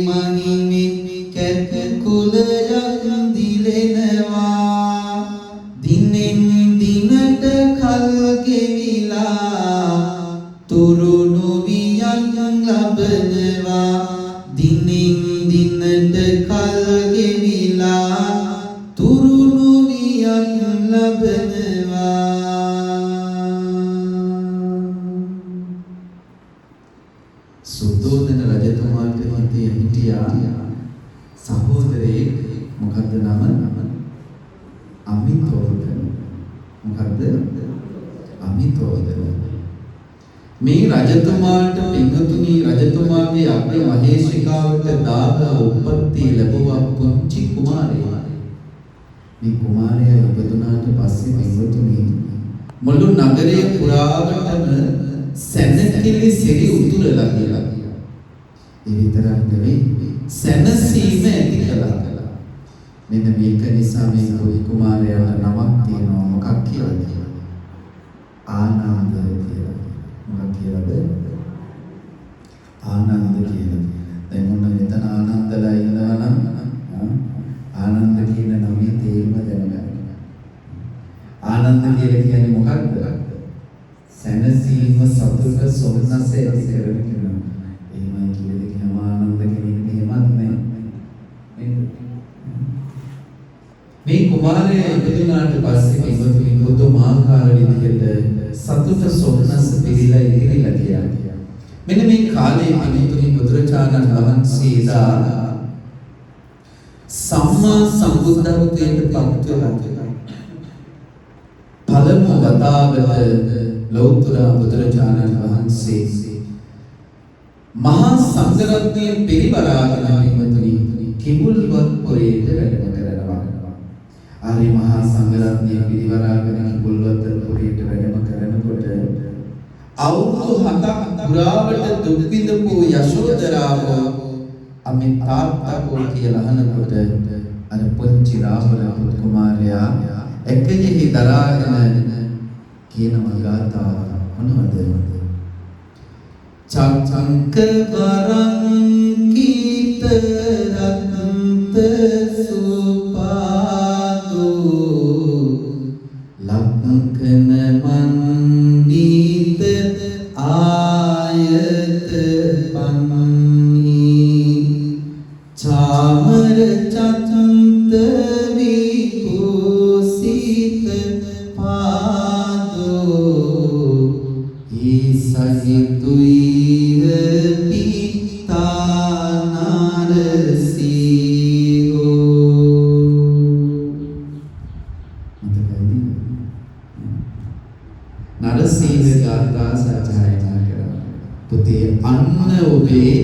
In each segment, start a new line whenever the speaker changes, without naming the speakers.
මනිමි කැත කුලයන් දිලෙනවා දිනෙන් දිනට කල් ගෙවිලා තුරුණු වියන් ලබනවා දිනෙන් දිනට කල් ගෙවිලා තුරුණු වියන් ලබනවා සුද්ධෝදන රජතුමාට හිතේ හිටියා සහෝදරයෙක් මොකද්ද නම අමිතෝදන මොකද්ද අමිතෝදන මේ රජතුමාට පින්තුනි රජතුමාගේ අග්‍ර මහේශිකාවට දාග උප්පත්ති ලැබුවා පුංචි කුමාරයා මේ කුමාරයා ඉපදුනාට පස්සේ පින්තුනි මුළු නගරය පුරාවටම සැනකිලි සිරි උතුරලා කියලා. ඒ විතරක් නෙවෙයි සැනසීම ඇති කළා. මෙන්න මේක නිසා මේ කුමාරයාට නමක් තියෙනවා මොකක් කියලාද? ආනන්ද කියලා. මොකක් කියලාද? ආනන්ද කියලා. දැන් මොන මෙතන ආනන්දලා ඉන්නවා නම් ආනන්ද කියන නමේ තේරුම දැනගන්න. ආනන්ද කියලා කියන්නේ මොකක්ද? සැනසීම සතුට සොම්නස ඇති කරන කෙනා. එහෙමයි කියලා කියනම ආනන්ද කෙනෙක් එහෙමත් නැහැ. මේ කුමාරයා ඉපදුනාට පස්සේ පින්වතුනි පුදුමාකාර විදිහට සතුට සොම්නස පිරීලා ඉතිරිලා ගියා. මෙන්න මේ කාලේ පින්වතුනි බුදුරජාණන් වහන්සේ දා සම්මා සම්බුද්ධත්වයට පත් වෙලා පළමු වතාවට ලෞතර බුදුරජාණන් වහන්සේ මහා සංඝරත්නය පිරිවරාගෙන පින්වතුනි කිඹුල්වත් පොරේට වැඩම කරනවා. ආරි මහා සංඝරත්නය පිරිවරාගෙන කිඹුල්වත් පොරේට වැඩම කරනකොට අවුරුදු 7ක් පුරාවට දුක් විඳපු යශෝදරාව අමේ තාත්තා කියලා අහනකොට අර පුංචි රාහුල පුත් කුමාරයා එකෙහි දරාගෙන කියන මගාතා මොනවද? චංචංක වරං කීත රත්ත සුපාදෝ ලක්කන මන්දිත ආයත පන්නි චාමර චන්ත විකුසිත සහිතුයිව පිතානරසියෝ නරසිංහ ගාථා සජ්ජායනා කරා. පුතේ අන්න ඔබේ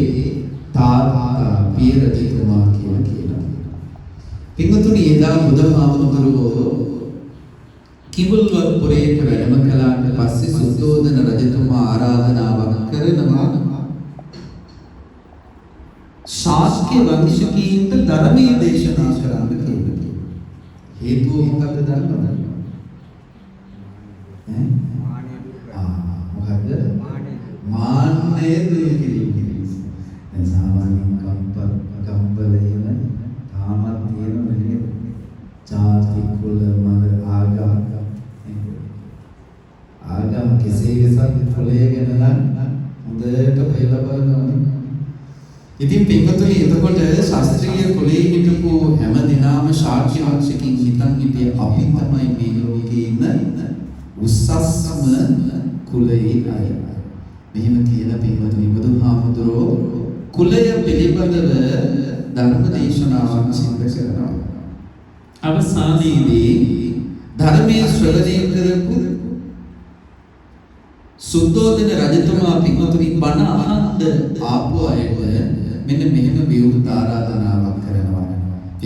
තාත්තා පියරතිතුමා කියලා කියනවා. පින්වතුනි එදා බුදුහාමුදුරුවෝ කිඹුල්වත් පුරේට වැඩම කළාට පස්සේ සුද්ධෝදන රජතුමා ආරාධනාවක් කරනවා ශාස්ත්‍රීය වංශිකීන්ට ධර්මයේ දේශනා කරන්න කියලා. හේතුව මොකද්ද දන්නවද? මොකද්ද? මාන්නය දුරු කිරීම. දැන් සාමාන්‍යයෙන් කම්පලයන තාමත් තියෙනව නේද? ජාති කුල මත ආගම් කෙසේ වෙතත් කුලය ගැන නම් හොඳට හොයලා බලනවා. ඉතින් පින්වතුනි එතකොට ශාස්ත්‍රීය කුලයේ හිටපු හැම දිනම ශාක්‍ය වංශිකින් හිතන් හිටියේ අපි තමයි මේ ලෝකේ ඉන්න උස්සස්ම කුලයේ අය. මෙහෙම කියලා පින්වතුනි බුදුහාමුදුරෝ කුලය පිළිබඳව ධර්ම දේශනාවක් සිදු කරනවා. අවසානයේදී ධර්මයේ ශ්‍රවණය කරපු සුද්ධෝදන රජතුමා පින්වතුනි බණ අහන්න ආපු අයට මෙන්න මෙහෙම විවෘත ආරාධනාවක්